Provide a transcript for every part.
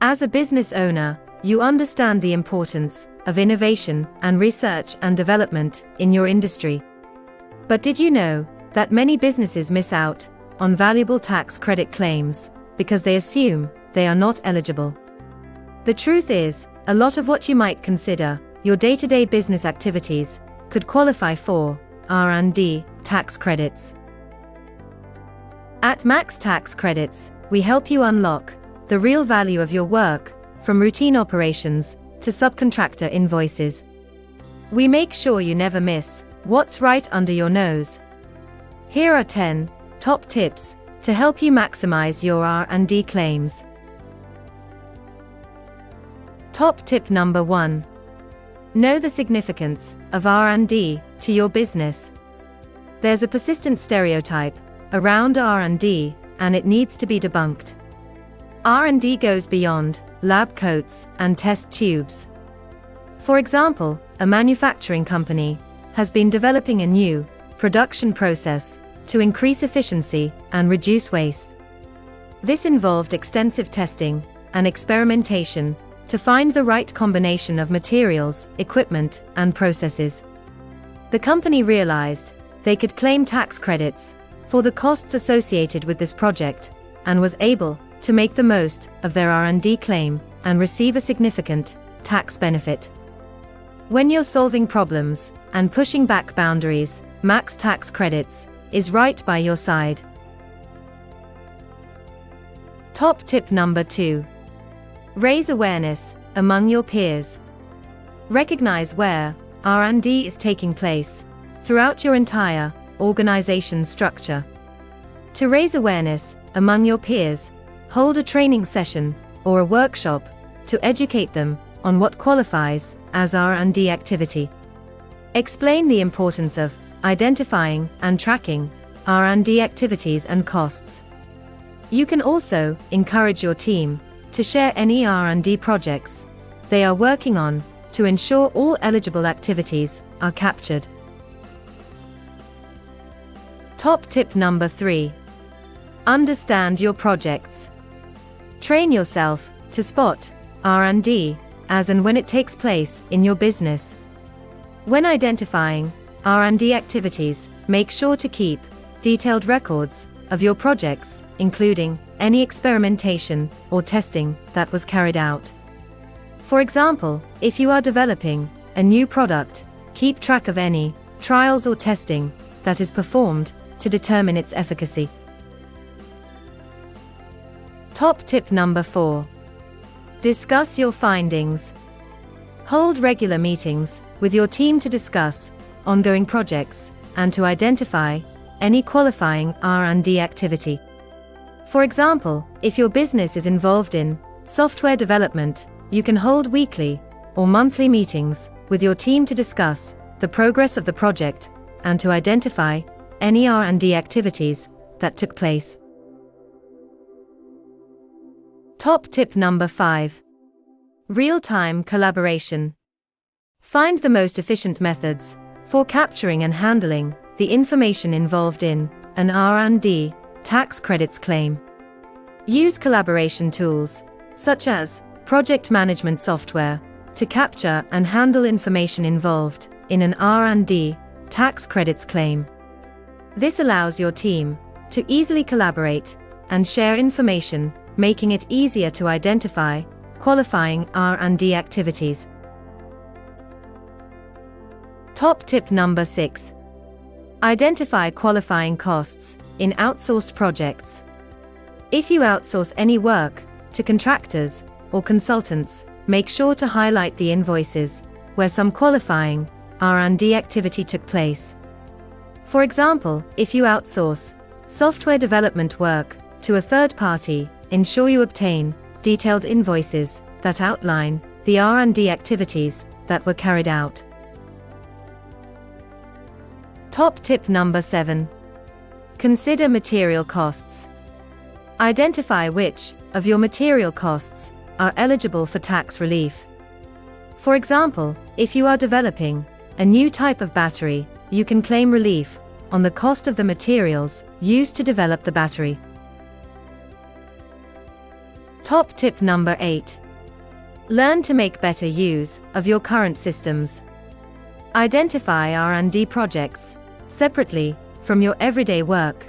As a business owner, you understand the importance of innovation and research and development in your industry. But did you know that many businesses miss out on valuable tax credit claims because they assume they are not eligible? The truth is, a lot of what you might consider your day-to-day business activities could qualify for R&D tax credits. At Max Tax Credits, we help you unlock the real value of your work, from routine operations to subcontractor invoices. We make sure you never miss what's right under your nose. Here are 10 top tips to help you maximize your R&D claims. Top tip number 1. Know the significance of R&D to your business. There's a persistent stereotype around R&D, and it needs to be debunked. R&D goes beyond lab coats and test tubes. For example, a manufacturing company has been developing a new production process to increase efficiency and reduce waste. This involved extensive testing and experimentation to find the right combination of materials, equipment, and processes. The company realized they could claim tax credits for the costs associated with this project, and was able to make the most of their R&D claim and receive a significant tax benefit. When you're solving problems and pushing back boundaries, Max Tax Credits is right by your side. Top tip number 2. Raise awareness among your peers. Recognize where R&D is taking place throughout your entire organization's structure. To raise awareness among your peers, hold a training session or a workshop to educate them on what qualifies as R&D activity. Explain the importance of identifying and tracking R&D activities and costs. You can also encourage your team to share any R&D projects they are working on to ensure all eligible activities are captured. Top tip number 3. Understand your projects. Train yourself to spot R&D as and when it takes place in your business. When identifying R&D activities, make sure to keep detailed records of your projects, including any experimentation or testing that was carried out. For example, if you are developing a new product, keep track of any trials or testing that is performed to determine its efficacy. Top tip number 4. Discuss your findings. Hold regular meetings with your team to discuss ongoing projects and to identify any qualifying R&D activity. For example, if your business is involved in software development, you can hold weekly or monthly meetings with your team to discuss the progress of the project and to identify any R&D activities that took place. Top tip number 5. Real-time collaboration. Find the most efficient methods for capturing and handling the information involved in an R&D tax credits claim. Use collaboration tools, such as project management software, to capture and handle information involved in an R&D tax credits claim. This allows your team to easily collaborate and share information, making it easier to identify qualifying R&D activities. Top tip number 6. Identify qualifying costs in outsourced projects. If you outsource any work to contractors or consultants, make sure to highlight the invoices where some qualifying R&D activity took place. For example, if you outsource software development work to a third party, ensure you obtain detailed invoices that outline the R&D activities that were carried out. Top tip number 7. Consider material costs. Identify which of your material costs are eligible for tax relief. For example, if you are developing a new type of battery, you can claim relief on the cost of the materials used to develop the battery. Top tip number 8. Learn to make better use of your current systems. Identify R&D projects separately from your everyday work.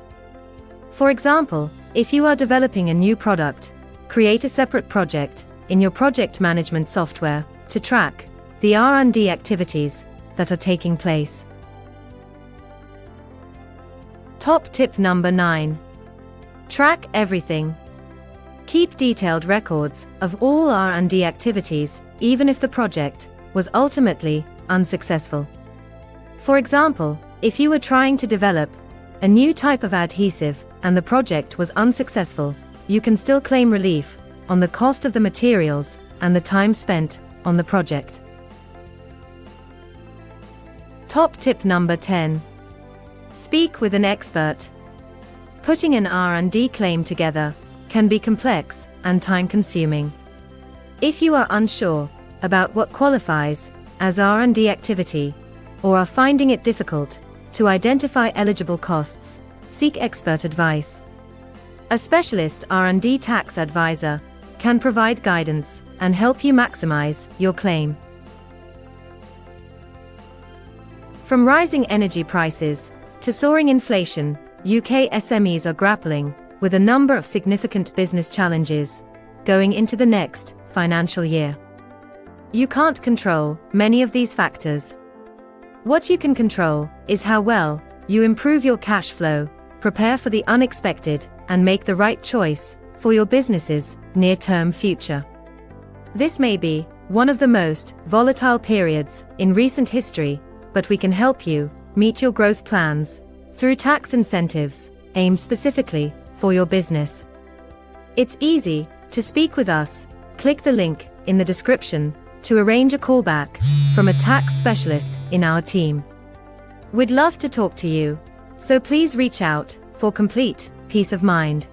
For example, if you are developing a new product, create a separate project in your project management software to track the R&D activities that are taking place. Top tip number 9. Track everything. Keep detailed records of all R&D activities, even if the project was ultimately unsuccessful. For example, if you were trying to develop a new type of adhesive and the project was unsuccessful, you can still claim relief on the cost of the materials and the time spent on the project. Top tip number 10. Speak with an expert. Putting an R&D claim together can be complex and time-consuming. If you are unsure about what qualifies as R&D activity, or are finding it difficult to identify eligible costs, seek expert advice. A specialist R&D tax advisor can provide guidance and help you maximize your claim. From rising energy prices to soaring inflation, UK SMEs are grappling with a number of significant business challenges going into the next financial year. You can't control many of these factors. What you can control is how well you improve your cash flow, prepare for the unexpected, and make the right choice for your business's near-term future. This may be one of the most volatile periods in recent history, but we can help you meet your growth plans through tax incentives aimed specifically for your business. It's easy to speak with us. Click the link in the description to arrange a callback from a tax specialist in our team. We'd love to talk to you, so please reach out for complete peace of mind.